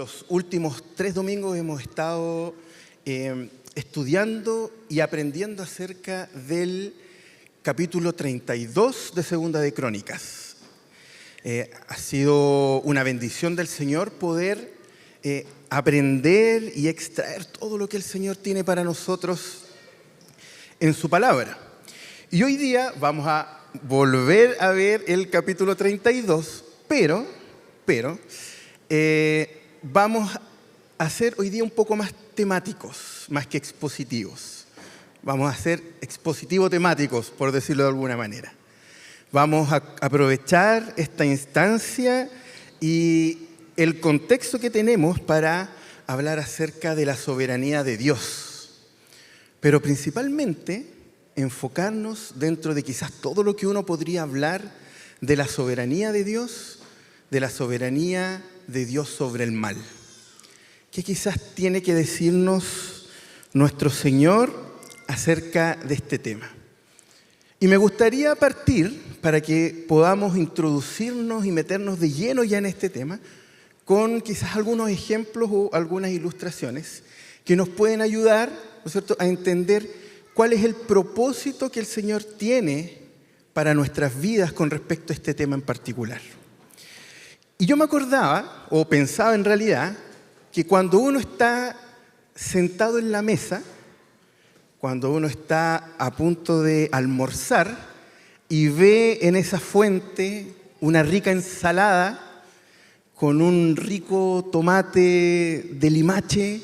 Los últimos 3 domingos hemos estado estudiando y aprendiendo acerca del capítulo 32 de Segunda de Crónicas. Ha sido una bendición del Señor poder aprender y extraer todo lo que el Señor tiene para nosotros en su palabra. Y hoy día vamos a volver a ver el capítulo 32, pero vamos a ser hoy día un poco más temáticos, más que expositivos. Vamos a ser expositivo-temáticos, por decirlo de alguna manera. Vamos a aprovechar esta instancia y el contexto que tenemos para hablar acerca de la soberanía de Dios. Pero principalmente enfocarnos dentro de quizás todo lo que uno podría hablar de la soberanía de Dios sobre el mal. ¿Qué quizás tiene que decirnos nuestro Señor acerca de este tema? Y me gustaría partir, para que podamos introducirnos y meternos de lleno ya en este tema, con quizás algunos ejemplos o algunas ilustraciones que nos pueden ayudar, ¿no es cierto?, a entender cuál es el propósito que el Señor tiene para nuestras vidas con respecto a este tema en particular. Y yo me acordaba, o pensaba en realidad, que cuando uno está sentado en la mesa, cuando uno está a punto de almorzar y ve en esa fuente una rica ensalada con un rico tomate de limache,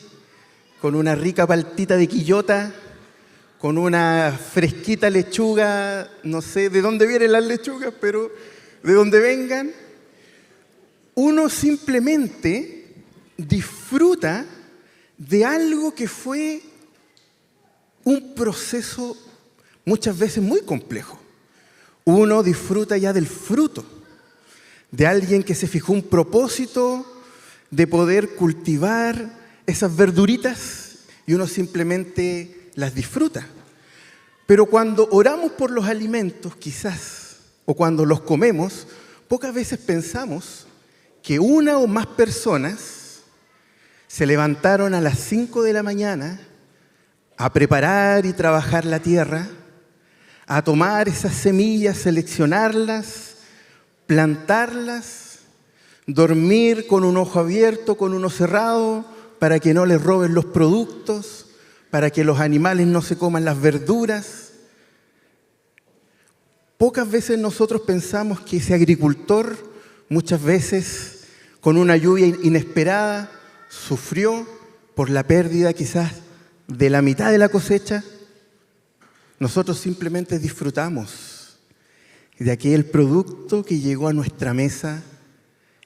con una rica paltita de quillota, con una fresquita lechuga, no sé de dónde vienen las lechugas, pero de donde vengan, uno simplemente disfruta de algo que fue un proceso muchas veces muy complejo. Uno disfruta ya del fruto, de alguien que se fijó un propósito de poder cultivar esas verduritas y uno simplemente las disfruta. Pero cuando oramos por los alimentos, quizás, o cuando los comemos, pocas veces pensamos que una o más personas se levantaron a las 5 de la mañana a preparar y trabajar la tierra, a tomar esas semillas, seleccionarlas, plantarlas, dormir con un ojo abierto, con uno cerrado, para que no les roben los productos, para que los animales no se coman las verduras. Pocas veces nosotros pensamos que ese agricultor, muchas veces con una lluvia inesperada, sufrió por la pérdida quizás de la mitad de la cosecha. Nosotros simplemente disfrutamos de aquel producto que llegó a nuestra mesa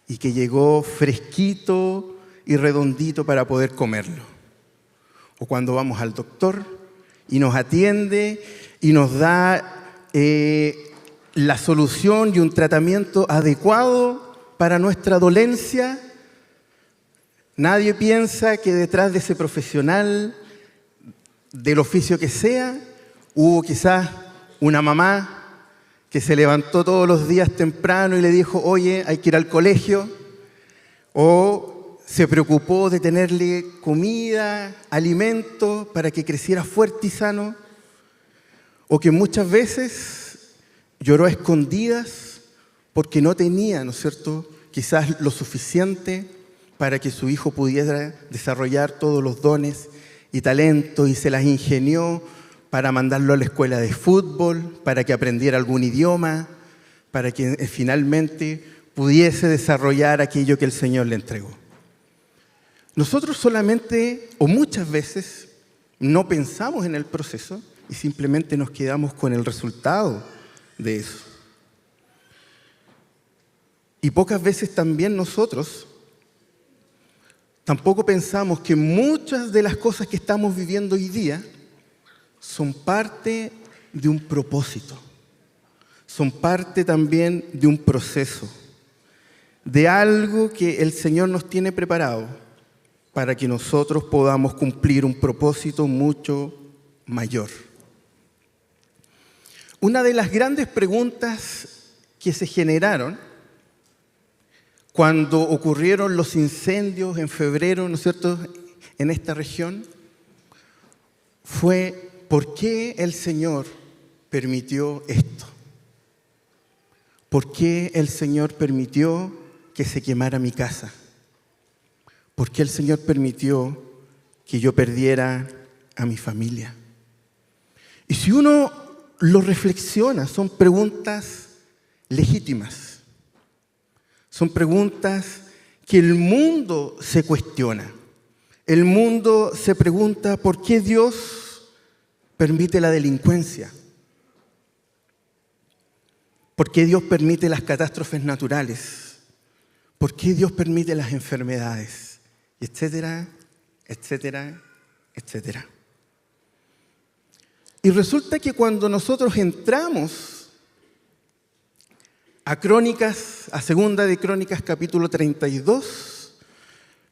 y que llegó fresquito y redondito para poder comerlo. O cuando vamos al doctor y nos atiende y nos da la solución y un tratamiento adecuado para nuestra dolencia, nadie piensa que detrás de ese profesional, del oficio que sea, hubo quizás una mamá que se levantó todos los días temprano y le dijo, oye, hay que ir al colegio, o se preocupó de tenerle comida, alimento, para que creciera fuerte y sano, o que muchas veces lloró a escondidas porque no tenía, ¿no es cierto?, quizás lo suficiente para que su hijo pudiera desarrollar todos los dones y talentos y se las ingenió para mandarlo a la escuela de fútbol, para que aprendiera algún idioma, para que finalmente pudiese desarrollar aquello que el Señor le entregó. Nosotros solamente, o muchas veces, no pensamos en el proceso y simplemente nos quedamos con el resultado de eso. Y pocas veces también nosotros tampoco pensamos que muchas de las cosas que estamos viviendo hoy día son parte de un propósito, son parte también de un proceso, de algo que el Señor nos tiene preparado para que nosotros podamos cumplir un propósito mucho mayor. Una de las grandes preguntas que se generaron cuando ocurrieron los incendios en febrero, ¿no es cierto?, en esta región, fue ¿por qué el Señor permitió esto? ¿Por qué el Señor permitió que se quemara mi casa? ¿Por qué el Señor permitió que yo perdiera a mi familia? Y si uno lo reflexiona, son preguntas legítimas. Son preguntas que el mundo se cuestiona. El mundo se pregunta ¿por qué Dios permite la delincuencia? ¿Por qué Dios permite las catástrofes naturales? ¿Por qué Dios permite las enfermedades? Etcétera, etcétera, etcétera. Y resulta que cuando nosotros entramos a Crónicas, a Segunda de Crónicas, capítulo 32,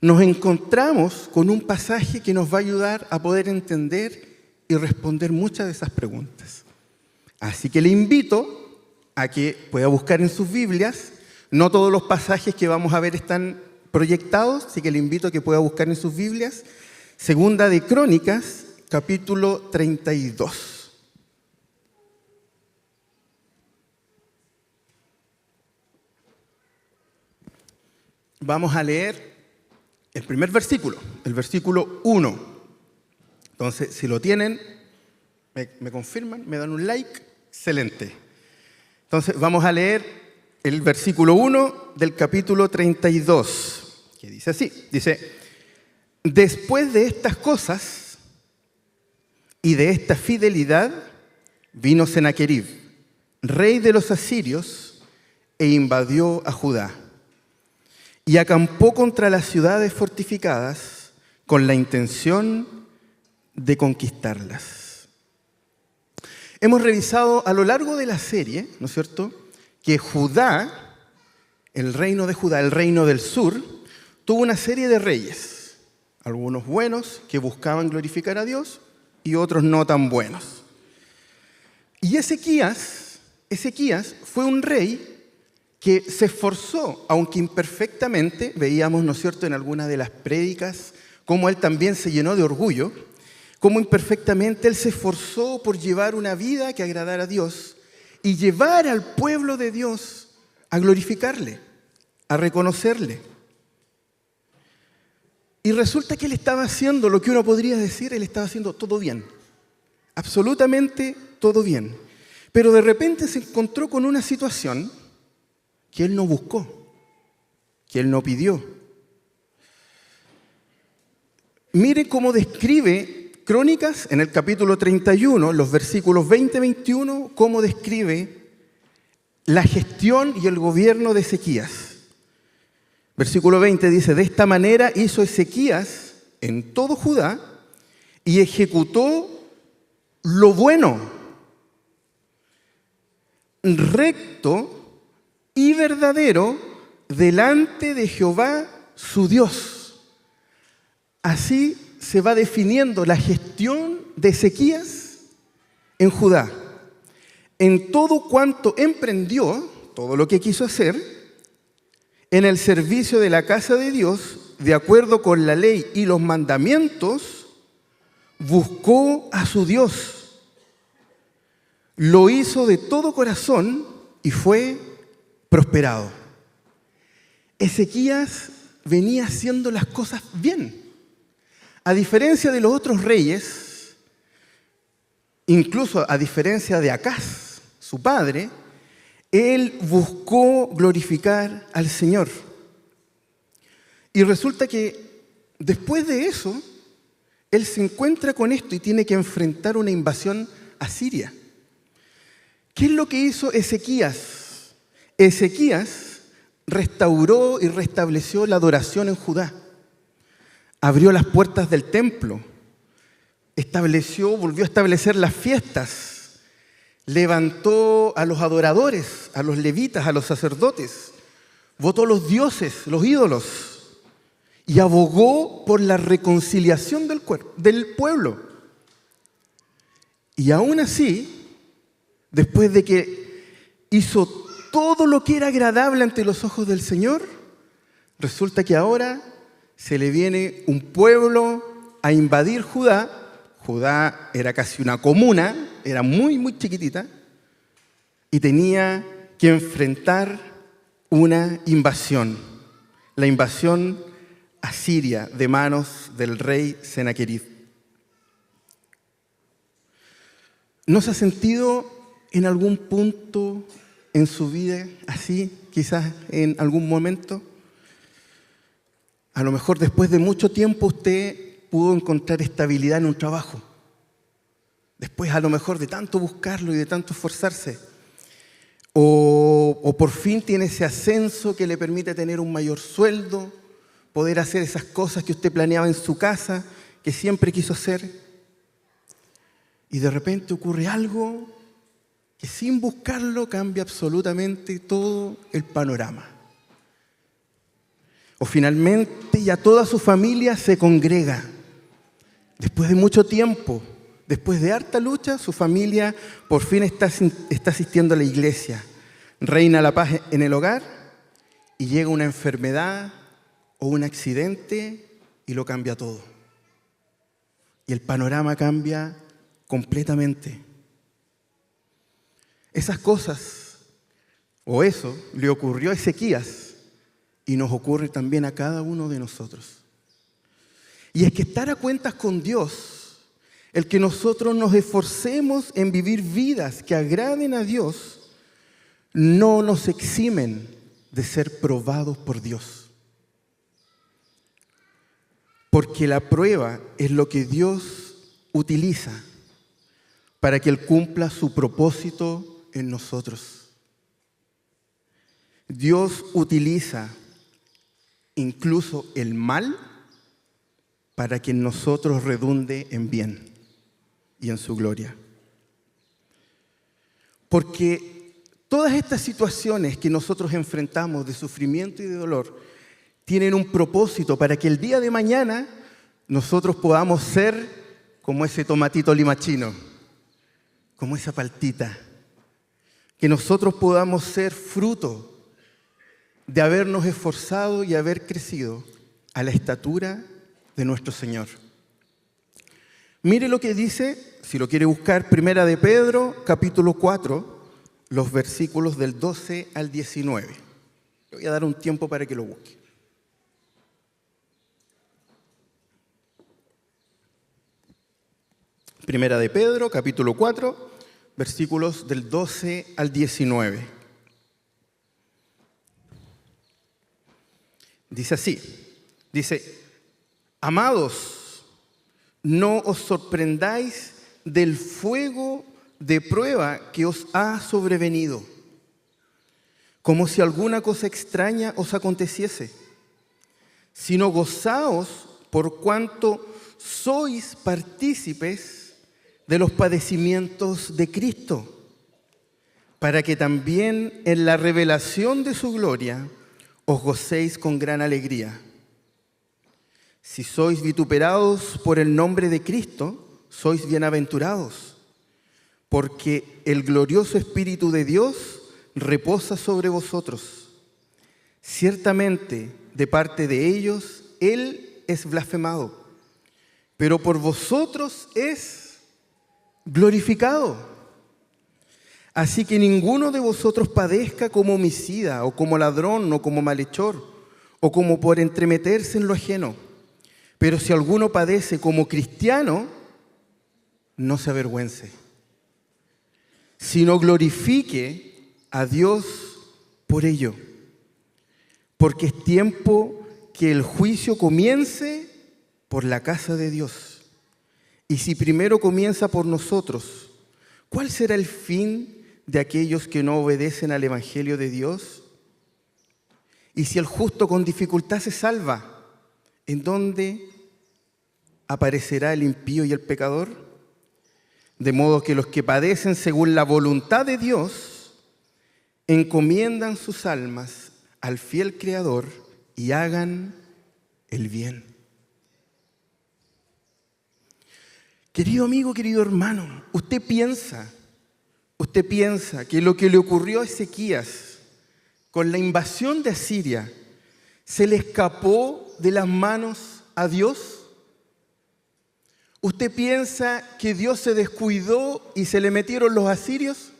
nos encontramos con un pasaje que nos va a ayudar a poder entender y responder muchas de esas preguntas. Así que le invito a que pueda buscar en sus Biblias. No todos los pasajes que vamos a ver están proyectados, así que le invito a que pueda buscar en sus Biblias. Segunda de Crónicas, capítulo 32. Vamos a leer el primer versículo, el versículo 1. Entonces, si lo tienen, me confirman, me dan un like, excelente. Entonces, vamos a leer el versículo 1 del capítulo 32, que dice así, dice: después de estas cosas y de esta fidelidad, vino Sennacherib, rey de los asirios, e invadió a Judá, y acampó contra las ciudades fortificadas con la intención de conquistarlas. Hemos revisado a lo largo de la serie, ¿no es cierto?, que Judá, el reino de Judá, el reino del sur, tuvo una serie de reyes, algunos buenos que buscaban glorificar a Dios y otros no tan buenos. Y Ezequías fue un rey que se esforzó, aunque imperfectamente, veíamos, ¿no es cierto?, en algunas de las prédicas, cómo él también se llenó de orgullo, cómo imperfectamente él se esforzó por llevar una vida que agradara a Dios y llevar al pueblo de Dios a glorificarle, a reconocerle. Y resulta que él estaba haciendo lo que uno podría decir, él estaba haciendo todo bien, absolutamente todo bien. Pero de repente se encontró con una situación que él no buscó, que él no pidió. Mire cómo describe Crónicas en el capítulo 31, los versículos 20-21, cómo describe la gestión y el gobierno de Ezequías. Versículo 20 dice: de esta manera hizo Ezequías en todo Judá y ejecutó lo bueno, recto y verdadero delante de Jehová su Dios. Así se va definiendo la gestión de Ezequías en Judá. En todo cuanto emprendió, todo lo que quiso hacer, en el servicio de la casa de Dios, de acuerdo con la ley y los mandamientos, buscó a su Dios. Lo hizo de todo corazón y fue prosperado. Ezequías venía haciendo las cosas bien. A diferencia de los otros reyes, incluso a diferencia de Acaz, su padre, él buscó glorificar al Señor. Y resulta que después de eso, él se encuentra con esto y tiene que enfrentar una invasión asiria. ¿Qué es lo que hizo Ezequías? Ezequías restauró y restableció la adoración en Judá. Abrió las puertas del templo, volvió a establecer las fiestas, levantó a los adoradores, a los levitas, a los sacerdotes, votó los dioses, los ídolos, y abogó por la reconciliación del pueblo. Y aún así, después de que hizo todo lo que era agradable ante los ojos del Señor, resulta que ahora se le viene un pueblo a invadir Judá. Judá era casi una comuna, era muy, muy chiquitita, y tenía que enfrentar una invasión, la invasión asiria de manos del rey Senaquerib. ¿No se ha sentido en algún punto en su vida así, quizás en algún momento? A lo mejor después de mucho tiempo usted pudo encontrar estabilidad en un trabajo. Después a lo mejor de tanto buscarlo y de tanto esforzarse. O por fin tiene ese ascenso que le permite tener un mayor sueldo, poder hacer esas cosas que usted planeaba en su casa, que siempre quiso hacer. Y de repente ocurre algo que sin buscarlo cambia absolutamente todo el panorama. O finalmente ya toda su familia se congrega. Después de mucho tiempo, después de harta lucha, su familia por fin está asistiendo a la iglesia. Reina la paz en el hogar y llega una enfermedad o un accidente y lo cambia todo. Y el panorama cambia completamente. Esas cosas, o eso, le ocurrió a Ezequías y nos ocurre también a cada uno de nosotros. Y es que estar a cuentas con Dios, el que nosotros nos esforcemos en vivir vidas que agraden a Dios, no nos eximen de ser probados por Dios. Porque la prueba es lo que Dios utiliza para que Él cumpla su propósito en nosotros. Dios utiliza incluso el mal para que en nosotros redunde en bien y en su gloria. Porque todas estas situaciones que nosotros enfrentamos de sufrimiento y de dolor tienen un propósito para que el día de mañana nosotros podamos ser como ese tomatito limachino, como esa paltita, que nosotros podamos ser fruto de habernos esforzado y haber crecido a la estatura de nuestro Señor. Mire lo que dice, si lo quiere buscar, Primera de Pedro, capítulo 4, los versículos del 12 al 19. Le voy a dar un tiempo para que lo busque. Primera de Pedro, capítulo 4, versículos del 12 al 19. Dice así, amados, no os sorprendáis del fuego de prueba que os ha sobrevenido, como si alguna cosa extraña os aconteciese, sino gozaos por cuanto sois partícipes de los padecimientos de Cristo, para que también en la revelación de su gloria os gocéis con gran alegría. Si sois vituperados por el nombre de Cristo, sois bienaventurados, porque el glorioso Espíritu de Dios reposa sobre vosotros. Ciertamente, de parte de ellos, Él es blasfemado, pero por vosotros es glorificado. Así que ninguno de vosotros padezca como homicida, o como ladrón, o como malhechor, o como por entremeterse en lo ajeno. Pero si alguno padece como cristiano, no se avergüence, sino glorifique a Dios por ello. Porque es tiempo que el juicio comience por la casa de Dios. Y si primero comienza por nosotros, ¿cuál será el fin de aquellos que no obedecen al Evangelio de Dios? Y si el justo con dificultad se salva, ¿en dónde aparecerá el impío y el pecador? De modo que los que padecen según la voluntad de Dios encomiendan sus almas al fiel Creador y hagan el bien. Querido amigo, querido hermano, usted piensa que lo que le ocurrió a Ezequías con la invasión de Asiria se le escapó de las manos a Dios? ¿Usted piensa que Dios se descuidó y se le metieron los asirios?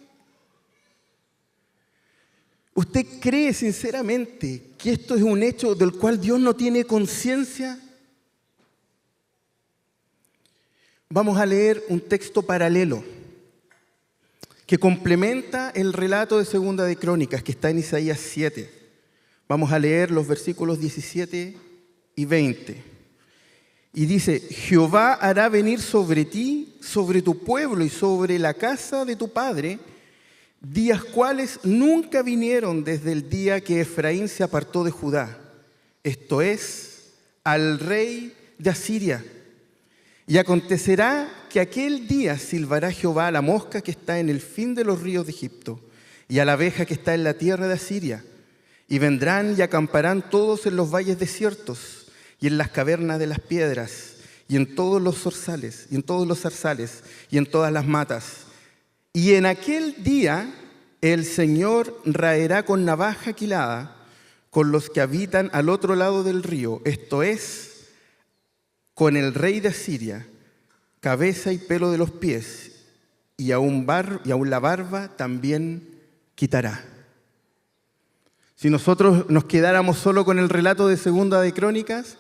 ¿Usted cree sinceramente que esto es un hecho del cual Dios no tiene conciencia? Vamos a leer un texto paralelo que complementa el relato de Segunda de Crónicas, que está en Isaías 7. Vamos a leer los versículos 17 y 20. Y dice: Jehová hará venir sobre ti, sobre tu pueblo y sobre la casa de tu padre, días cuales nunca vinieron desde el día que Efraín se apartó de Judá, esto es, al rey de Asiria. Y acontecerá que aquel día silbará Jehová a la mosca que está en el fin de los ríos de Egipto, y a la abeja que está en la tierra de Asiria. Y vendrán y acamparán todos en los valles desiertos, y en las cavernas de las piedras, y en todos los zarzales, y en todas las matas. Y en aquel día el Señor raerá con navaja aquilada con los que habitan al otro lado del río, esto es, con el rey de Asiria, cabeza y pelo de los pies, y aún la barba también quitará. Si nosotros nos quedáramos solo con el relato de Segunda de Crónicas,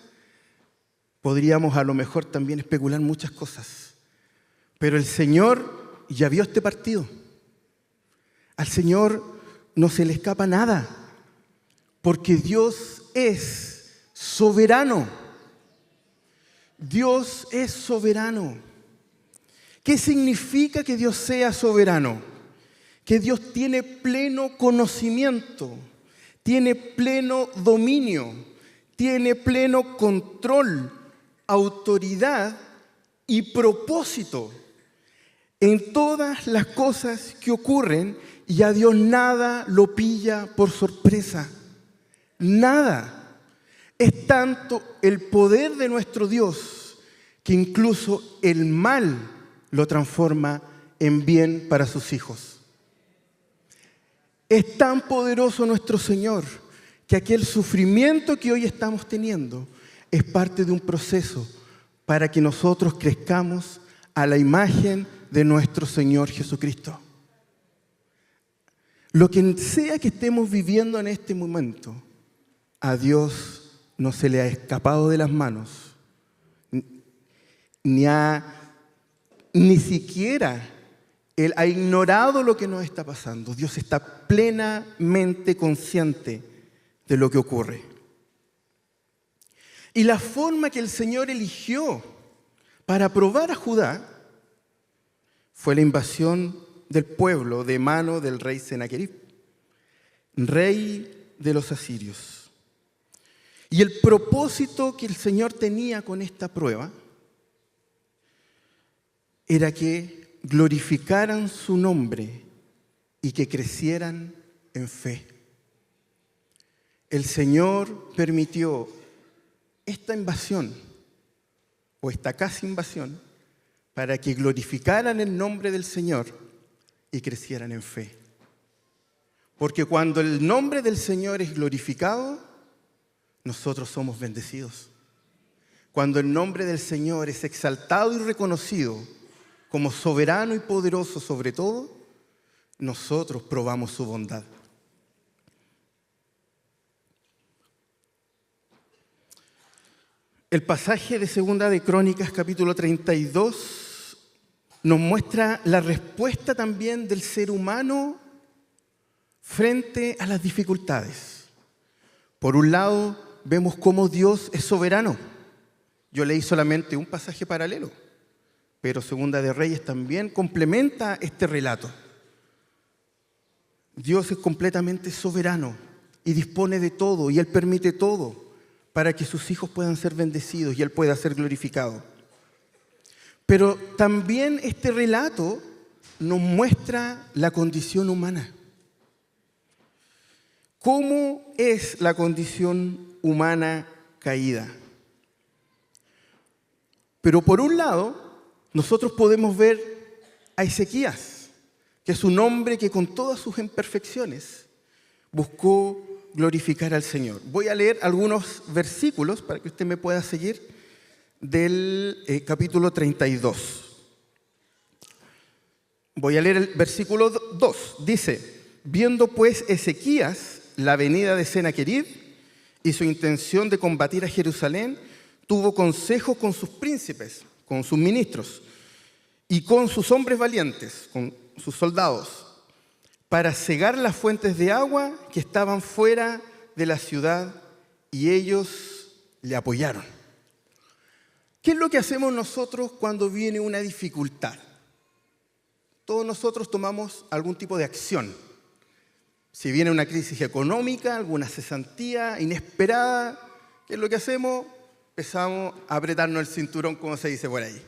podríamos a lo mejor también especular muchas cosas. Pero el Señor ya vio este partido. Al Señor no se le escapa nada, porque Dios es soberano. Dios es soberano. ¿Qué significa que Dios sea soberano? Que Dios tiene pleno conocimiento, tiene pleno dominio, tiene pleno control, autoridad y propósito en todas las cosas que ocurren, y a Dios nada lo pilla por sorpresa. Nada. Es tanto el poder de nuestro Dios que incluso el mal lo transforma en bien para sus hijos. Es tan poderoso nuestro Señor que aquel sufrimiento que hoy estamos teniendo es parte de un proceso para que nosotros crezcamos a la imagen de nuestro Señor Jesucristo. Lo que sea que estemos viviendo en este momento, a Dios no se le ha escapado de las manos, ni siquiera Él ha ignorado lo que nos está pasando. Dios está plenamente consciente de lo que ocurre. Y la forma que el Señor eligió para probar a Judá fue la invasión del pueblo de mano del rey Sennacherib, rey de los asirios. Y el propósito que el Señor tenía con esta prueba era que glorificaran su nombre y que crecieran en fe. El Señor permitió esta invasión, o esta casi invasión, para que glorificaran el nombre del Señor y crecieran en fe. Porque cuando el nombre del Señor es glorificado, nosotros somos bendecidos. Cuando el nombre del Señor es exaltado y reconocido como soberano y poderoso sobre todo, nosotros probamos su bondad. El pasaje de Segunda de Crónicas, capítulo 32, nos muestra la respuesta también del ser humano frente a las dificultades. Por un lado, vemos cómo Dios es soberano. Yo leí solamente un pasaje paralelo, pero Segunda de Reyes también complementa este relato. Dios es completamente soberano y dispone de todo, y Él permite todo para que sus hijos puedan ser bendecidos y Él pueda ser glorificado. Pero también este relato nos muestra la condición humana. ¿Cómo es la condición humana caída? Pero por un lado, nosotros podemos ver a Ezequías, que es un hombre que con todas sus imperfecciones buscó glorificar al Señor. Voy a leer algunos versículos para que usted me pueda seguir del capítulo 32. Voy a leer el versículo 2. Dice: viendo pues Ezequías la venida de Sennacherib y su intención de combatir a Jerusalén, tuvo consejo con sus príncipes, con sus ministros y con sus hombres valientes, con sus soldados, para cegar las fuentes de agua que estaban fuera de la ciudad, y ellos le apoyaron. ¿Qué es lo que hacemos nosotros cuando viene una dificultad? Todos nosotros tomamos algún tipo de acción. Si viene una crisis económica, alguna cesantía inesperada, ¿qué es lo que hacemos? Empezamos a apretarnos el cinturón, como se dice por ahí.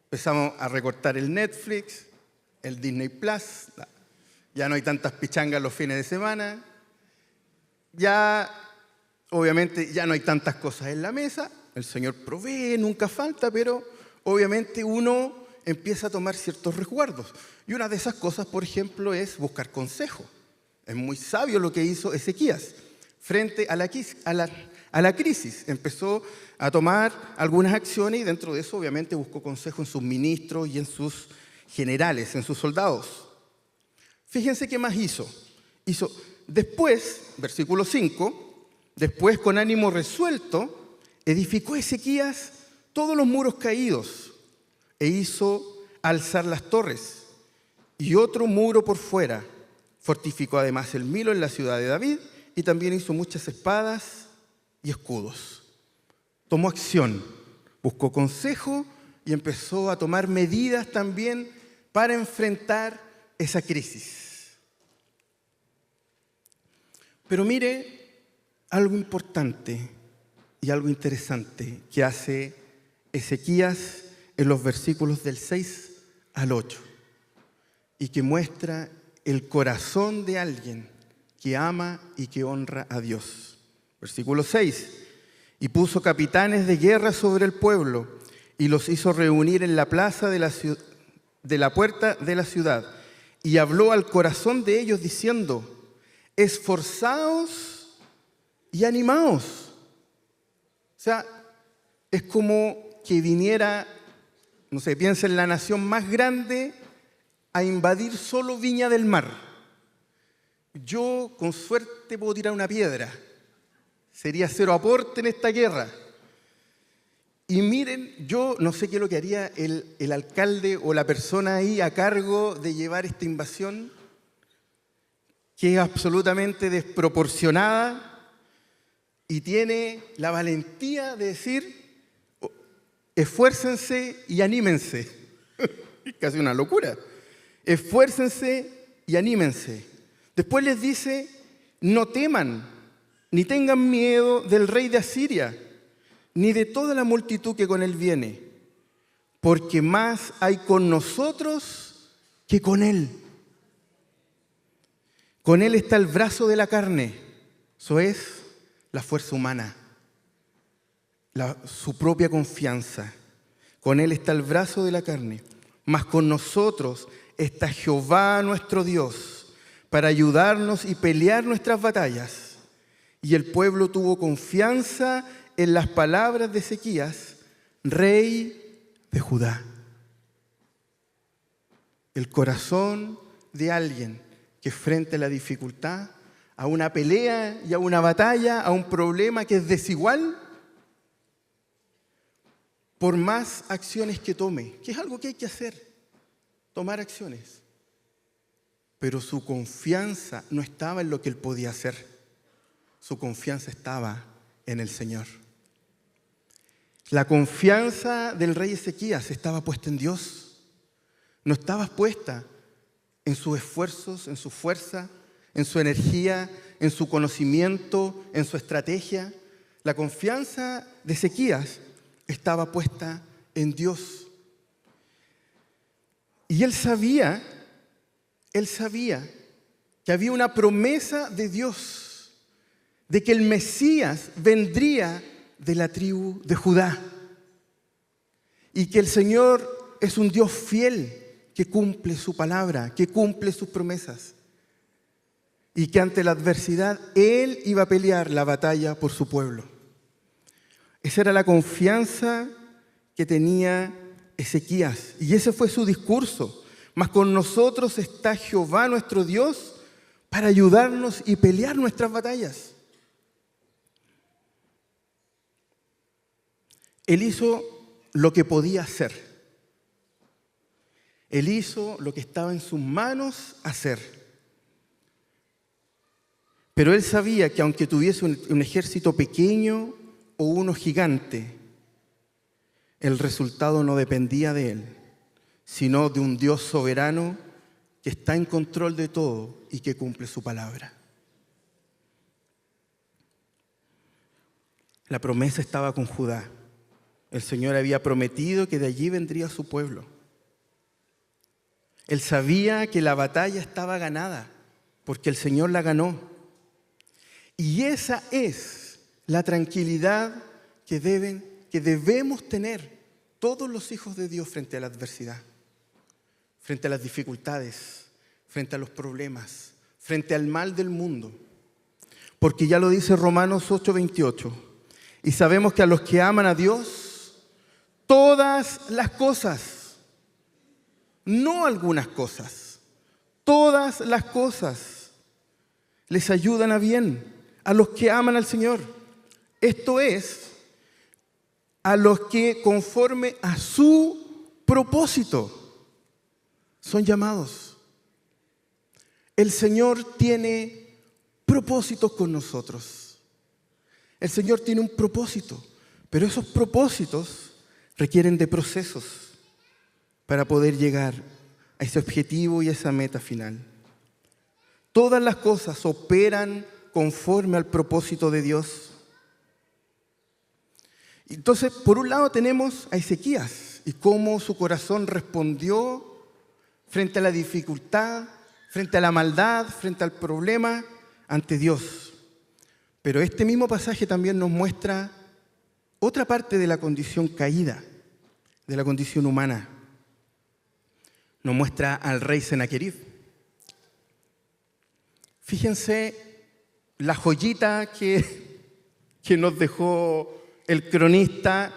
Empezamos a recortar el Netflix, el Disney Plus. Ya no hay tantas pichangas los fines de semana. Ya, obviamente, ya no hay tantas cosas en la mesa. El Señor provee, nunca falta, pero obviamente uno empieza a tomar ciertos resguardos. Y una de esas cosas, por ejemplo, es buscar consejo. Es muy sabio lo que hizo Ezequías frente a la crisis. Empezó a tomar algunas acciones y dentro de eso, obviamente, buscó consejo en sus ministros y en sus generales, en sus soldados. Fíjense qué más hizo. Después, versículo 5, después con ánimo resuelto, edificó Ezequías todos los muros caídos e hizo alzar las torres y otro muro por fuera. Fortificó además el Milo en la ciudad de David y también hizo muchas espadas y escudos. Tomó acción, buscó consejo y empezó a tomar medidas también para enfrentar esa crisis. Pero mire algo importante y algo interesante que hace Ezequías en los versículos del 6 al 8 y que muestra el corazón de alguien que ama y que honra a Dios. Versículo 6: y puso capitanes de guerra sobre el pueblo y los hizo reunir en la plaza de la puerta de la ciudad y habló al corazón de ellos diciendo: esforzaos y animaos. O sea, es como que viniera, no sé, piensa en la nación más grande a invadir solo Viña del Mar. Yo con suerte puedo tirar una piedra. Sería cero aporte en esta guerra. Y miren, yo no sé qué es lo que haría el alcalde o la persona ahí a cargo de llevar esta invasión, que es absolutamente desproporcionada y tiene la valentía de decir: esfuércense y anímense. Es casi una locura. Esfuércense y anímense. Después les dice: no teman, ni tengan miedo del rey de Asiria, ni de toda la multitud que con él viene, porque más hay con nosotros que con él. Con él está el brazo de la carne, eso es la fuerza humana, su propia confianza. Con él está el brazo de la carne, mas con nosotros está Jehová nuestro Dios para ayudarnos y pelear nuestras batallas. Y el pueblo tuvo confianza en las palabras de Ezequías, rey de Judá. El corazón de alguien que frente a la dificultad, a una pelea y a una batalla, a un problema que es desigual, por más acciones que tome, que es algo que hay que hacer, tomar acciones. Pero su confianza no estaba en lo que él podía hacer. Su confianza estaba en el Señor. La confianza del rey Ezequías estaba puesta en Dios. No estaba puesta en sus esfuerzos, en su fuerza, en su energía, en su conocimiento, en su estrategia. La confianza de Ezequías estaba puesta en Dios. Y él sabía que había una promesa de Dios, de que el Mesías vendría de la tribu de Judá, y que el Señor es un Dios fiel que cumple su palabra, que cumple sus promesas. y que ante la adversidad Él iba a pelear la batalla por su pueblo. Esa era la confianza que tenía Ezequías, y ese fue su discurso. Mas con nosotros está Jehová nuestro Dios para ayudarnos y pelear nuestras batallas. Él hizo lo que podía hacer. Él hizo lo que estaba en sus manos hacer. Pero él sabía que aunque tuviese un ejército pequeño o uno gigante, el resultado no dependía de él, sino de un Dios soberano que está en control de todo y que cumple su palabra. La promesa estaba con Judá. El Señor había prometido que de allí vendría su pueblo. Él sabía que la batalla estaba ganada, porque el Señor la ganó. Y esa es la tranquilidad que debemos tener todos los hijos de Dios frente a la adversidad, frente a las dificultades, frente a los problemas, frente al mal del mundo. Porque ya lo dice Romanos 8:28. Y sabemos que a los que aman a Dios, todas las cosas, no algunas cosas, todas las cosas les ayudan a bien a los que aman al Señor. Esto es, a los que conforme a su propósito son llamados. El Señor tiene propósitos con nosotros. El Señor tiene un propósito, pero esos propósitos requieren de procesos para poder llegar a ese objetivo y a esa meta final. Todas las cosas operan conforme al propósito de Dios. Entonces, por un lado tenemos a Ezequías y cómo su corazón respondió frente a la dificultad, frente a la maldad, frente al problema, ante Dios. Pero este mismo pasaje también nos muestra otra parte de la condición caída, de la condición humana. Nos muestra al rey Senaquerib. Fíjense la joyita que nos dejó el cronista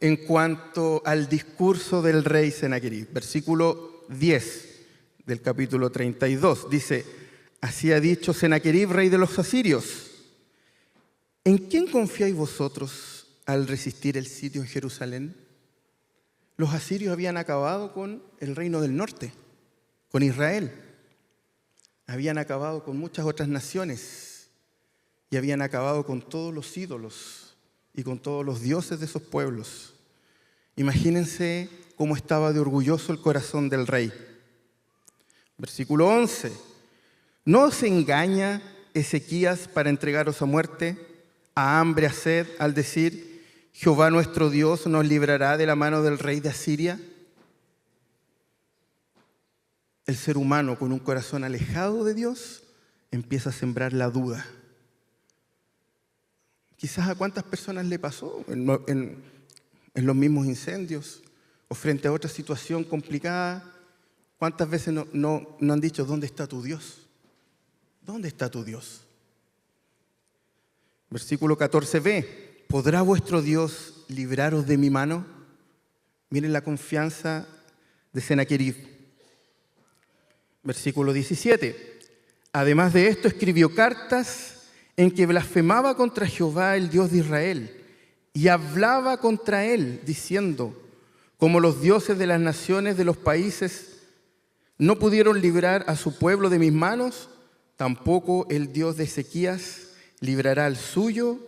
en cuanto al discurso del rey Senaquerib. Versículo 10 del capítulo 32. Dice: así ha dicho Senaquerib, rey de los asirios: ¿en quién confiáis vosotros al resistir el sitio en Jerusalén? Los asirios habían acabado con el reino del norte, con Israel. Habían acabado con muchas otras naciones y habían acabado con todos los ídolos y con todos los dioses de esos pueblos. Imagínense cómo estaba de orgulloso el corazón del rey. Versículo 11. ¿No os engaña Ezequías para entregaros a muerte, a hambre, a sed, al decir: Jehová nuestro Dios nos librará de la mano del rey de Asiria? El ser humano con un corazón alejado de Dios empieza a sembrar la duda. Quizás a cuántas personas le pasó en los mismos incendios o frente a otra situación complicada. ¿Cuántas veces no han dicho: ¿dónde está tu Dios? ¿Dónde está tu Dios? Versículo 14b. ¿Podrá vuestro Dios libraros de mi mano? Miren la confianza de Senaquerib. Versículo 17. Además de esto, escribió cartas en que blasfemaba contra Jehová, el Dios de Israel, y hablaba contra él, diciendo: como los dioses de las naciones de los países no pudieron librar a su pueblo de mis manos, tampoco el Dios de Ezequías librará al suyo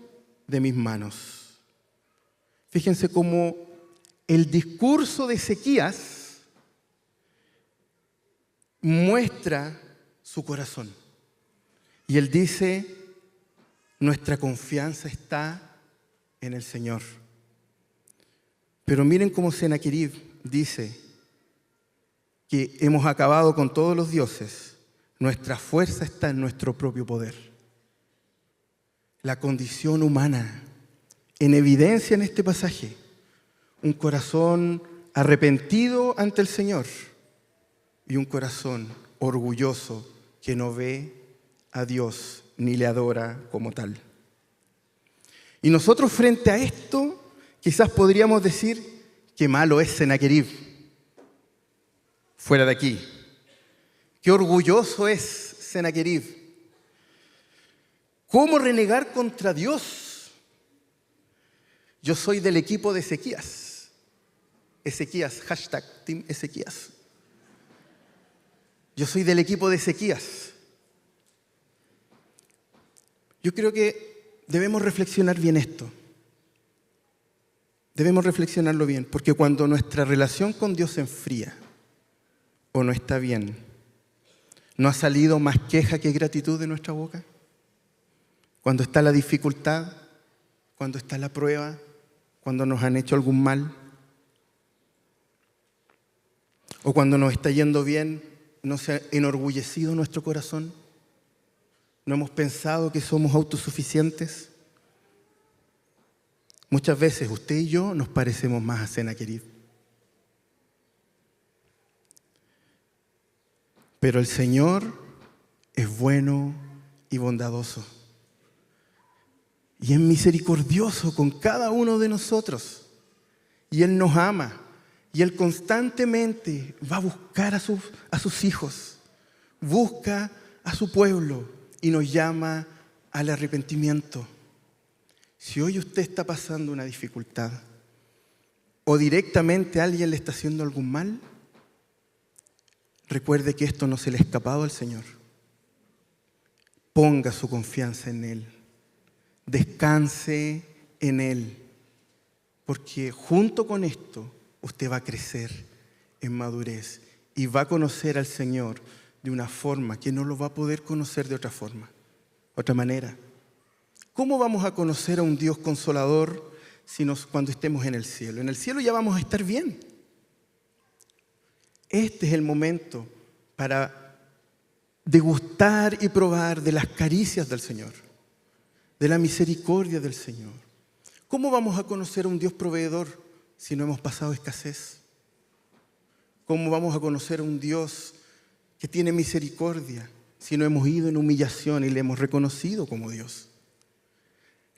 de mis manos. Fíjense cómo el discurso de Ezequías muestra su corazón. Y él dice: nuestra confianza está en el Señor. Pero miren cómo Senaquerib dice que hemos acabado con todos los dioses. Nuestra fuerza está en nuestro propio poder. La condición humana en evidencia en este pasaje. Un corazón arrepentido ante el Señor y un corazón orgulloso que no ve a Dios ni le adora como tal. Y nosotros frente a esto quizás podríamos decir qué malo es Sennacherib, fuera de aquí. Qué orgulloso es Sennacherib. ¿Cómo renegar contra Dios? Yo soy del equipo de Ezequías. Ezequías, hashtag Team Ezequías. Yo soy del equipo de Ezequías. Yo creo que debemos reflexionar bien esto. Debemos reflexionarlo bien, porque cuando nuestra relación con Dios se enfría o no está bien, ¿no ha salido más queja que gratitud de nuestra boca? Cuando está la dificultad, cuando está la prueba, cuando nos han hecho algún mal, o cuando nos está yendo bien, ¿no se ha enorgullecido nuestro corazón? ¿No hemos pensado que somos autosuficientes? Muchas veces usted y yo nos parecemos más a Sennacherib. Pero el Señor es bueno y bondadoso. Y es misericordioso con cada uno de nosotros. Y Él nos ama. Y Él constantemente va a buscar a sus hijos. Busca a su pueblo y nos llama al arrepentimiento. Si hoy usted está pasando una dificultad o directamente alguien le está haciendo algún mal, recuerde que esto no se le ha escapado al Señor. Ponga su confianza en Él. Descanse en Él. Porque junto con esto, usted va a crecer en madurez y va a conocer al Señor de una forma que no lo va a poder conocer de otra manera. ¿Cómo vamos a conocer a un Dios consolador cuando estemos en el cielo? En el cielo ya vamos a estar bien. Este es el momento para degustar y probar de las caricias del Señor, de la misericordia del Señor. ¿Cómo vamos a conocer a un Dios proveedor si no hemos pasado escasez? ¿Cómo vamos a conocer a un Dios que tiene misericordia si no hemos ido en humillación y le hemos reconocido como Dios?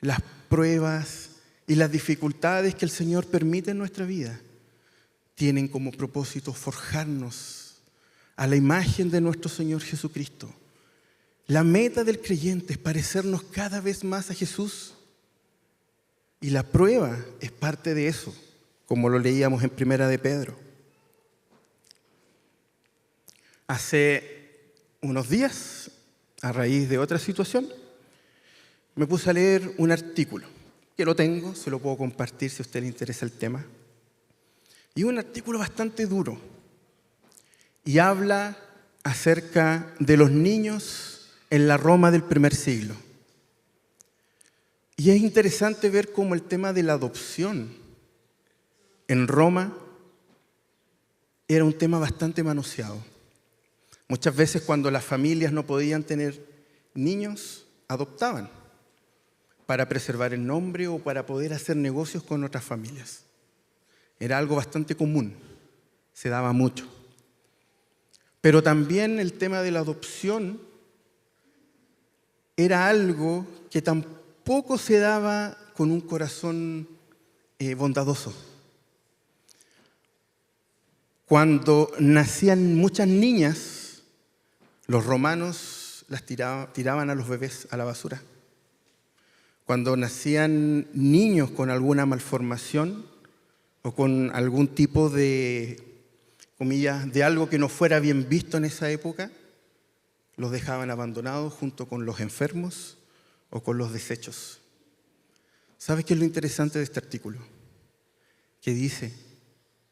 Las pruebas y las dificultades que el Señor permite en nuestra vida tienen como propósito forjarnos a la imagen de nuestro Señor Jesucristo. La meta del creyente es parecernos cada vez más a Jesús. Y la prueba es parte de eso, como lo leíamos en Primera de Pedro. Hace unos días, a raíz de otra situación, me puse a leer un artículo, que lo tengo, se lo puedo compartir si a usted le interesa el tema. Y un artículo bastante duro. Y habla acerca de los niños en la Roma del primer siglo. Y es interesante ver cómo el tema de la adopción en Roma era un tema bastante manoseado. Muchas veces cuando las familias no podían tener niños, adoptaban para preservar el nombre o para poder hacer negocios con otras familias. Era algo bastante común, se daba mucho. Pero también el tema de la adopción era algo que tampoco se daba con un corazón bondadoso. Cuando nacían muchas niñas, los romanos las tiraban a los bebés a la basura. Cuando nacían niños con alguna malformación o con algún tipo de, comillas, de algo que no fuera bien visto en esa época, los dejaban abandonados junto con los enfermos o con los desechos. ¿Sabes qué es lo interesante de este artículo? Que dice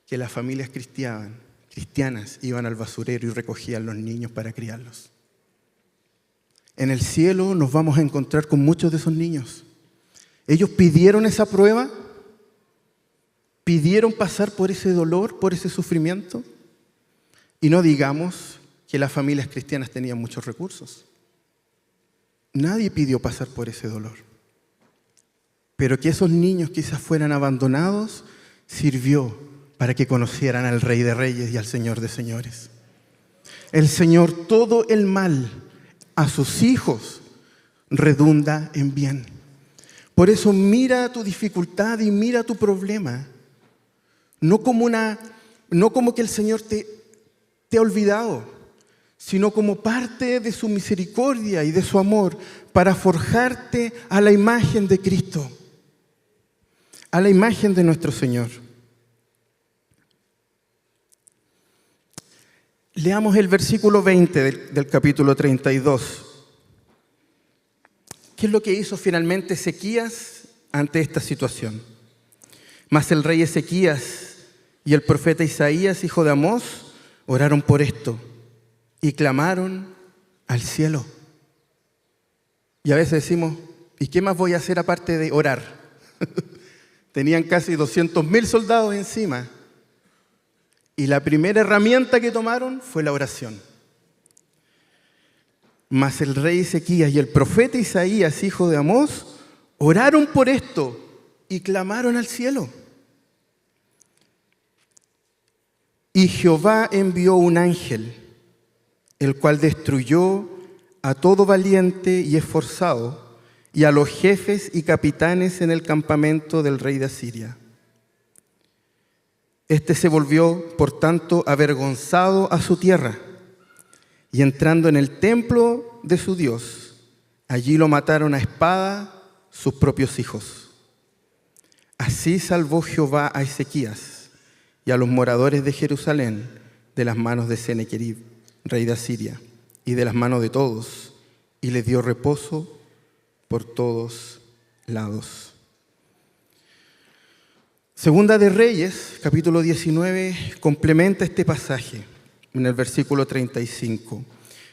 que las familias cristianas iban al basurero y recogían los niños para criarlos. En el cielo nos vamos a encontrar con muchos de esos niños. Ellos pidieron esa prueba, pidieron pasar por ese dolor, por ese sufrimiento. Y no digamos que las familias cristianas tenían muchos recursos. Nadie pidió pasar por ese dolor. Pero que esos niños quizás fueran abandonados sirvió para que conocieran al Rey de Reyes y al Señor de Señores. El Señor, todo el mal, a sus hijos redunda en bien. Por eso mira tu dificultad y mira tu problema, no como que el Señor te ha olvidado, sino como parte de su misericordia y de su amor para forjarte a la imagen de Cristo, a la imagen de nuestro Señor. Leamos el versículo 20 del capítulo 32. ¿Qué es lo que hizo finalmente Ezequías ante esta situación? Mas el rey Ezequías y el profeta Isaías, hijo de Amós, oraron por esto y clamaron al cielo. Y a veces decimos, ¿y qué más voy a hacer aparte de orar? Tenían casi 200.000 soldados encima. Y la primera herramienta que tomaron fue la oración. Mas el rey Ezequías y el profeta Isaías, hijo de Amós, oraron por esto y clamaron al cielo. Y Jehová envió un ángel, el cual destruyó a todo valiente y esforzado, y a los jefes y capitanes en el campamento del rey de Asiria. Este se volvió, por tanto, avergonzado a su tierra, y entrando en el templo de su Dios, allí lo mataron a espada sus propios hijos. Así salvó Jehová a Ezequías y a los moradores de Jerusalén de las manos de Senaquerib, rey de Asiria, y de las manos de todos, y les dio reposo por todos lados. Segunda de Reyes, capítulo 19, complementa este pasaje en el versículo 35.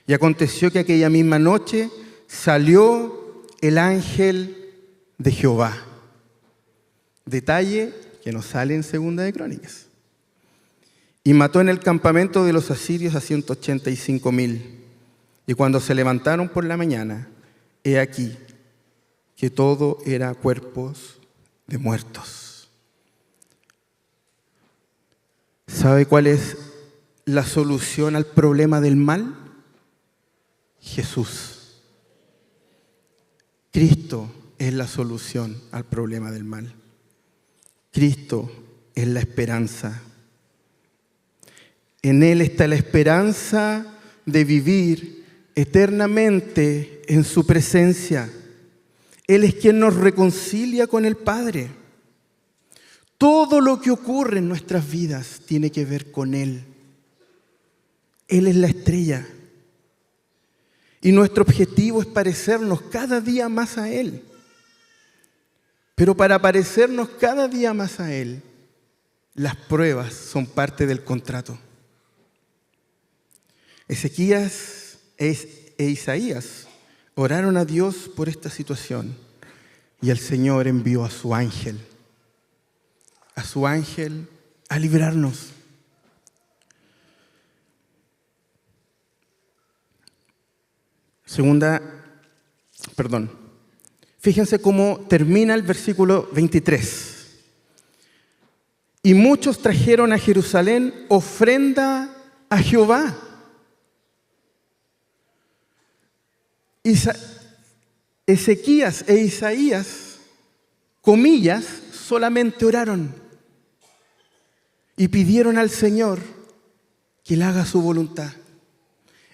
Y aconteció que aquella misma noche salió el ángel de Jehová. Detalle que no sale en Segunda de Crónicas. Y mató en el campamento de los asirios a 185.000. Y cuando se levantaron por la mañana, he aquí que todo era cuerpos de muertos. ¿Sabe cuál es la solución al problema del mal? Jesús. Cristo es la solución al problema del mal. Cristo es la esperanza. En Él está la esperanza de vivir eternamente en su presencia. Él es quien nos reconcilia con el Padre. Todo lo que ocurre en nuestras vidas tiene que ver con Él. Él es la estrella. Y nuestro objetivo es parecernos cada día más a Él. Pero para parecernos cada día más a Él, las pruebas son parte del contrato. Ezequías e Isaías oraron a Dios por esta situación y el Señor envió a su ángel a librarnos. Fíjense cómo termina el versículo 23. Y muchos trajeron a Jerusalén ofrenda a Jehová. Ezequías e Isaías, comillas, solamente oraron y pidieron al Señor que Él haga su voluntad.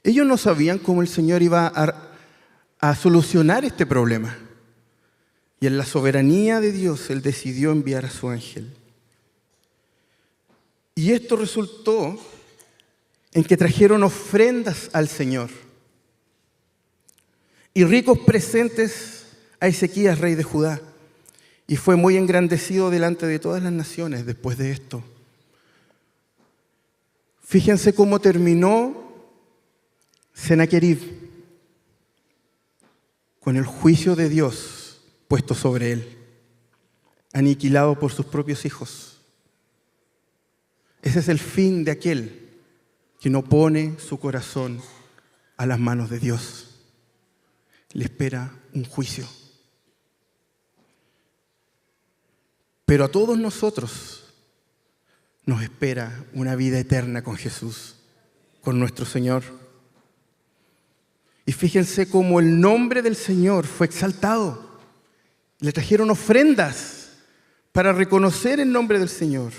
Ellos no sabían cómo el Señor iba a solucionar este problema. Y en la soberanía de Dios, Él decidió enviar a su ángel. Y esto resultó en que trajeron ofrendas al Señor y ricos presentes a Ezequías, rey de Judá. Y fue muy engrandecido delante de todas las naciones después de esto. Fíjense cómo terminó Senaquerib, con el juicio de Dios puesto sobre él, aniquilado por sus propios hijos. Ese es el fin de aquel que no pone su corazón a las manos de Dios. Le espera un juicio. Pero a todos nosotros nos espera una vida eterna con Jesús, con nuestro Señor. Y fíjense cómo el nombre del Señor fue exaltado. Le trajeron ofrendas para reconocer el nombre del Señor.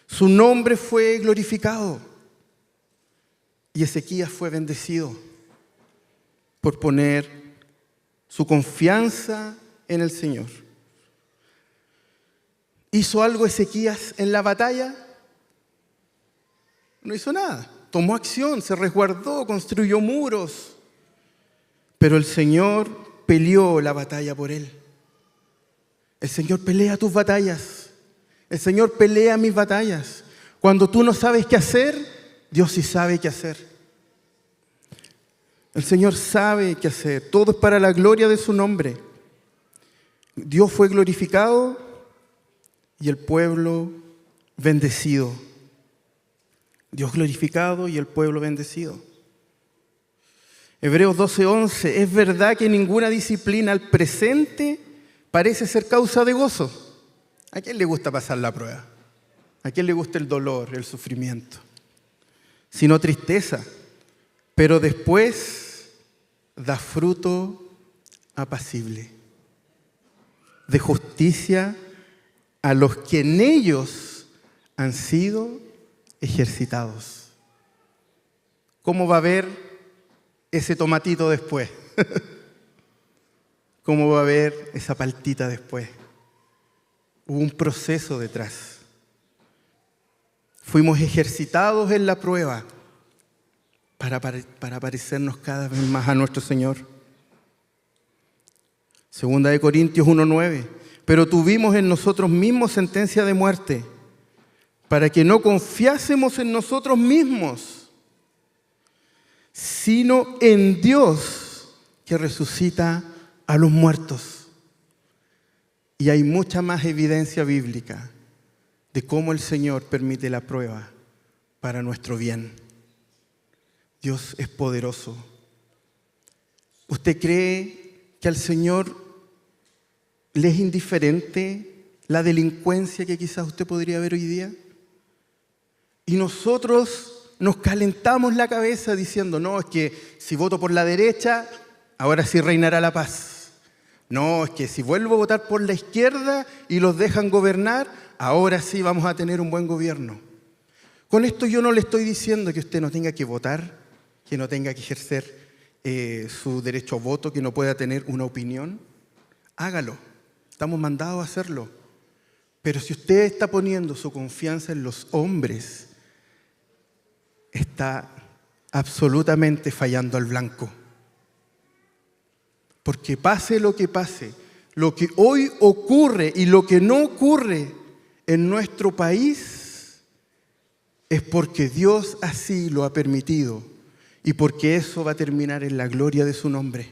Su nombre fue glorificado. Y Ezequías fue bendecido por poner su confianza en el Señor. ¿Hizo algo Ezequías en la batalla? No hizo nada. Tomó acción, se resguardó, construyó muros. Pero el Señor peleó la batalla por él. El Señor pelea tus batallas. El Señor pelea mis batallas. Cuando tú no sabes qué hacer, Dios sí sabe qué hacer. El Señor sabe qué hacer. Todo es para la gloria de su nombre. Dios fue glorificado y el pueblo bendecido. Dios glorificado y el pueblo bendecido. Hebreos 12:11. Es verdad que ninguna disciplina al presente parece ser causa de gozo. ¿A quién le gusta pasar la prueba? ¿A quién le gusta el dolor, el sufrimiento? Sino tristeza. Pero después da fruto apacible, de justicia a los que en ellos han sido ejercitados. ¿Cómo va a haber ese tomatito después? ¿Cómo va a haber esa paltita después? Hubo un proceso detrás. Fuimos ejercitados en la prueba para parecernos cada vez más a nuestro Señor. Segunda de Corintios 1:9. Pero tuvimos en nosotros mismos sentencia de muerte, para que no confiásemos en nosotros mismos, sino en Dios que resucita a los muertos. Y hay mucha más evidencia bíblica de cómo el Señor permite la prueba para nuestro bien. Dios es poderoso. ¿Usted cree que al Señor le es indiferente la delincuencia que quizás usted podría ver hoy día? Y nosotros nos calentamos la cabeza diciendo, no, es que si voto por la derecha, ahora sí reinará la paz. No, es que si vuelvo a votar por la izquierda y los dejan gobernar, ahora sí vamos a tener un buen gobierno. Con esto yo no le estoy diciendo que usted no tenga que votar, que no tenga que ejercer su derecho a voto, que no pueda tener una opinión. Hágalo, estamos mandados a hacerlo. Pero si usted está poniendo su confianza en los hombres, está absolutamente fallando al blanco. Porque pase, lo que hoy ocurre y lo que no ocurre en nuestro país es porque Dios así lo ha permitido y porque eso va a terminar en la gloria de su nombre.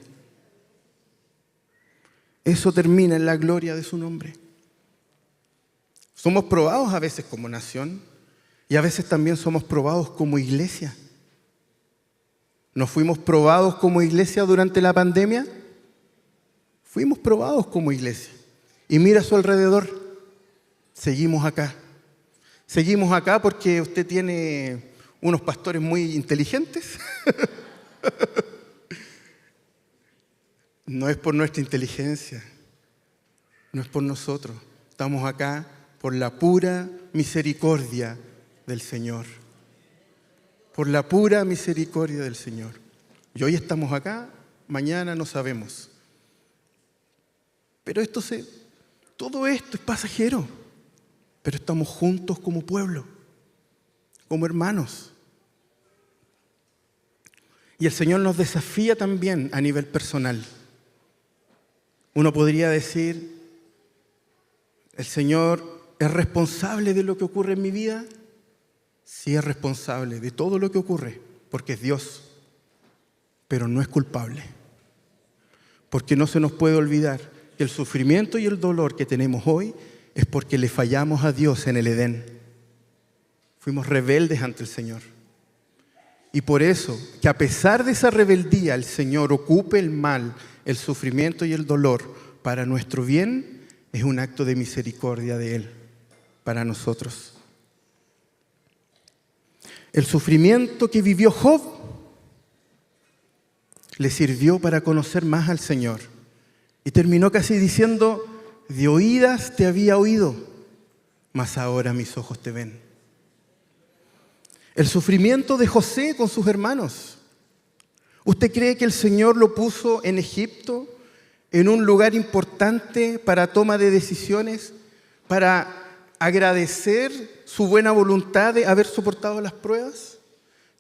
Eso termina en la gloria de su nombre. Somos probados a veces como nación y a veces también somos probados como iglesia. ¿No fuimos probados como iglesia durante la pandemia? Fuimos probados como iglesia. Y mira a su alrededor. Seguimos acá. Seguimos acá porque usted tiene unos pastores muy inteligentes. No es por nuestra inteligencia, no es por nosotros. Estamos acá por la pura misericordia del Señor. Por la pura misericordia del Señor. Y hoy estamos acá, mañana no sabemos. Pero todo esto es pasajero. Pero estamos juntos como pueblo, como hermanos. Y el Señor nos desafía también a nivel personal. Uno podría decir, ¿el Señor es responsable de lo que ocurre en mi vida? Sí, es responsable de todo lo que ocurre, porque es Dios, pero no es culpable. Porque no se nos puede olvidar que el sufrimiento y el dolor que tenemos hoy es porque le fallamos a Dios en el Edén. Fuimos rebeldes ante el Señor. Y por eso, que a pesar de esa rebeldía, el Señor ocupe el mal, el sufrimiento y el dolor para nuestro bien, es un acto de misericordia de Él para nosotros. El sufrimiento que vivió Job le sirvió para conocer más al Señor. Y terminó casi diciendo: de oídas te había oído, mas ahora mis ojos te ven. El sufrimiento de José con sus hermanos. ¿Usted cree que el Señor lo puso en Egipto, en un lugar importante para toma de decisiones, para agradecer su buena voluntad de haber soportado las pruebas?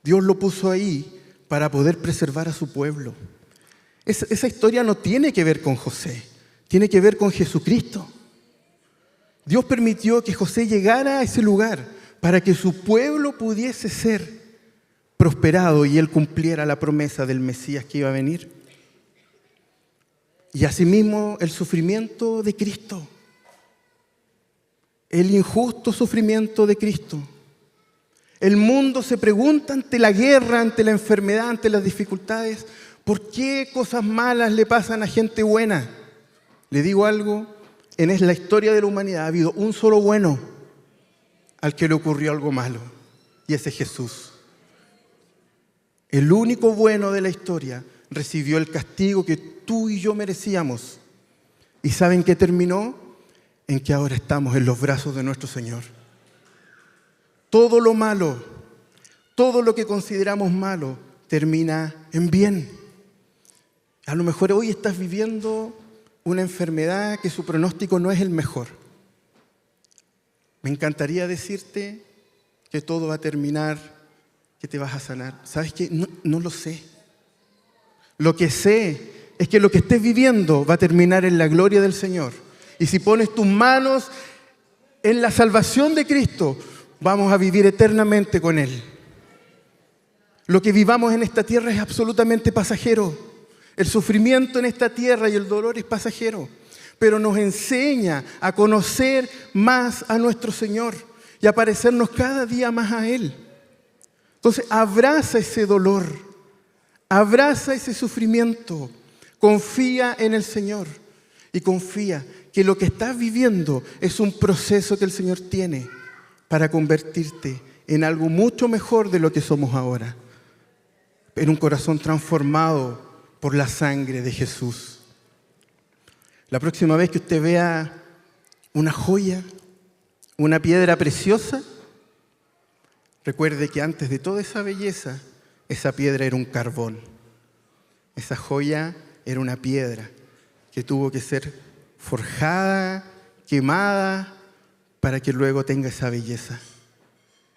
Dios lo puso ahí para poder preservar a su pueblo. Esa historia no tiene que ver con José, tiene que ver con Jesucristo. Dios permitió que José llegara a ese lugar para que su pueblo pudiese ser prosperado y él cumpliera la promesa del Mesías que iba a venir. Y asimismo el sufrimiento de Cristo, el injusto sufrimiento de Cristo. El mundo se pregunta ante la guerra, ante la enfermedad, ante las dificultades, ¿por qué cosas malas le pasan a gente buena? Le digo algo, en la historia de la humanidad ha habido un solo bueno al que le ocurrió algo malo, y ese es Jesús. El único bueno de la historia recibió el castigo que tú y yo merecíamos. ¿Y saben qué terminó? En que ahora estamos en los brazos de nuestro Señor. Todo lo malo, todo lo que consideramos malo, termina en bien. A lo mejor hoy estás viviendo una enfermedad que su pronóstico no es el mejor. Me encantaría decirte que todo va a terminar, que te vas a sanar. ¿Sabes qué? No lo sé. Lo que sé es que lo que estés viviendo va a terminar en la gloria del Señor. Y si pones tus manos en la salvación de Cristo, vamos a vivir eternamente con Él. Lo que vivamos en esta tierra es absolutamente pasajero. El sufrimiento en esta tierra y el dolor es pasajero. Pero nos enseña a conocer más a nuestro Señor y a parecernos cada día más a Él. Entonces, abraza ese dolor, abraza ese sufrimiento, confía en el Señor y confía que lo que estás viviendo es un proceso que el Señor tiene para convertirte en algo mucho mejor de lo que somos ahora, en un corazón transformado por la sangre de Jesús. La próxima vez que usted vea una joya, una piedra preciosa, recuerde que antes de toda esa belleza, esa piedra era un carbón. Esa joya era una piedra que tuvo que ser forjada, quemada, para que luego tenga esa belleza.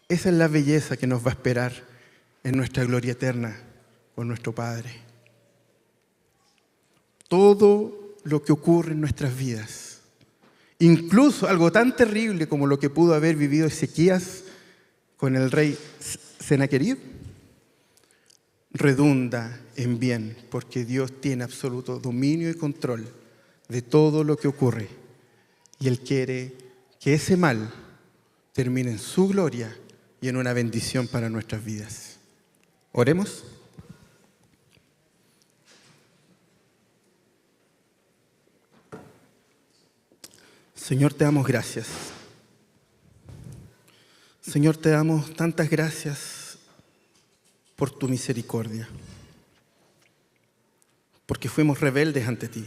Esa es la belleza que nos va a esperar en nuestra gloria eterna con nuestro Padre. Todo lo que ocurre en nuestras vidas, incluso algo tan terrible como lo que pudo haber vivido Ezequías con el rey Sennacherib, redunda en bien, porque Dios tiene absoluto dominio y control de todo lo que ocurre, y Él quiere que ese mal termine en su gloria y en una bendición para nuestras vidas. Oremos. Señor, te damos gracias. Señor, te damos tantas gracias por tu misericordia, porque fuimos rebeldes ante ti,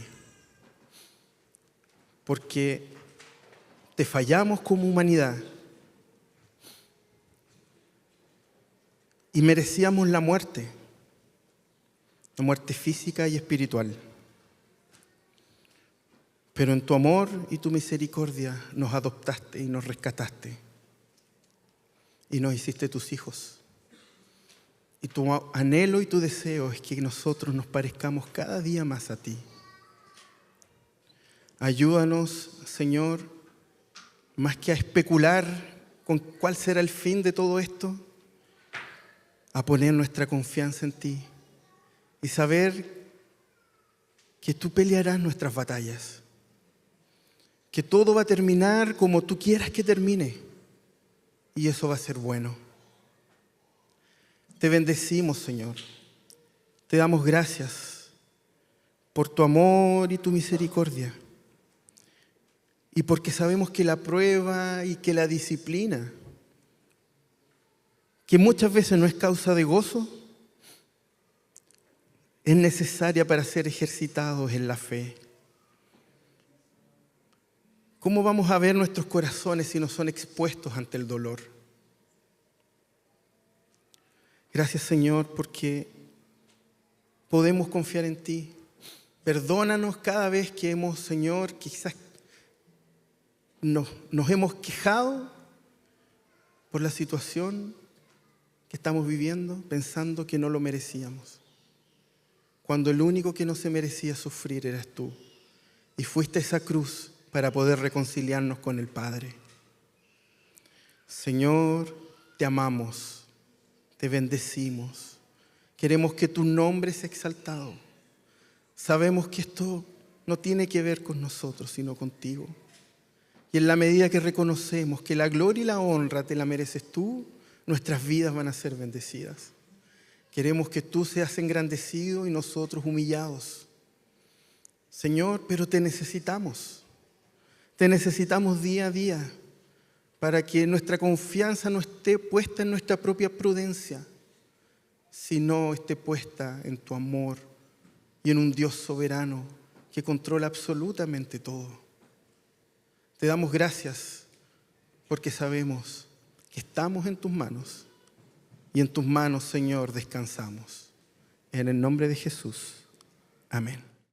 porque te fallamos como humanidad y merecíamos la muerte física y espiritual. Pero en tu amor y tu misericordia nos adoptaste y nos rescataste y nos hiciste tus hijos. Y tu anhelo y tu deseo es que nosotros nos parezcamos cada día más a ti. Ayúdanos, Señor, más que a especular con cuál será el fin de todo esto, a poner nuestra confianza en ti y saber que tú pelearás nuestras batallas, que todo va a terminar como tú quieras que termine, y eso va a ser bueno. Te bendecimos, Señor. Te damos gracias por tu amor y tu misericordia, y porque sabemos que la prueba y que la disciplina, que muchas veces no es causa de gozo, es necesaria para ser ejercitados en la fe. ¿Cómo vamos a ver nuestros corazones si no son expuestos ante el dolor? Gracias, Señor, porque podemos confiar en ti. Perdónanos cada vez que hemos, Señor, quizás nos hemos quejado por la situación que estamos viviendo, pensando que no lo merecíamos. Cuando el único que no se merecía sufrir eras tú. Y fuiste a esa cruz para poder reconciliarnos con el Padre. Señor, te amamos, te bendecimos. Queremos que tu nombre sea exaltado. Sabemos que esto no tiene que ver con nosotros, sino contigo. Y en la medida que reconocemos que la gloria y la honra te la mereces tú, nuestras vidas van a ser bendecidas. Queremos que tú seas engrandecido y nosotros humillados. Señor, pero te necesitamos. Te necesitamos día a día para que nuestra confianza no esté puesta en nuestra propia prudencia, sino esté puesta en tu amor y en un Dios soberano que controla absolutamente todo. Te damos gracias porque sabemos que estamos en tus manos y en tus manos, Señor, descansamos. En el nombre de Jesús. Amén.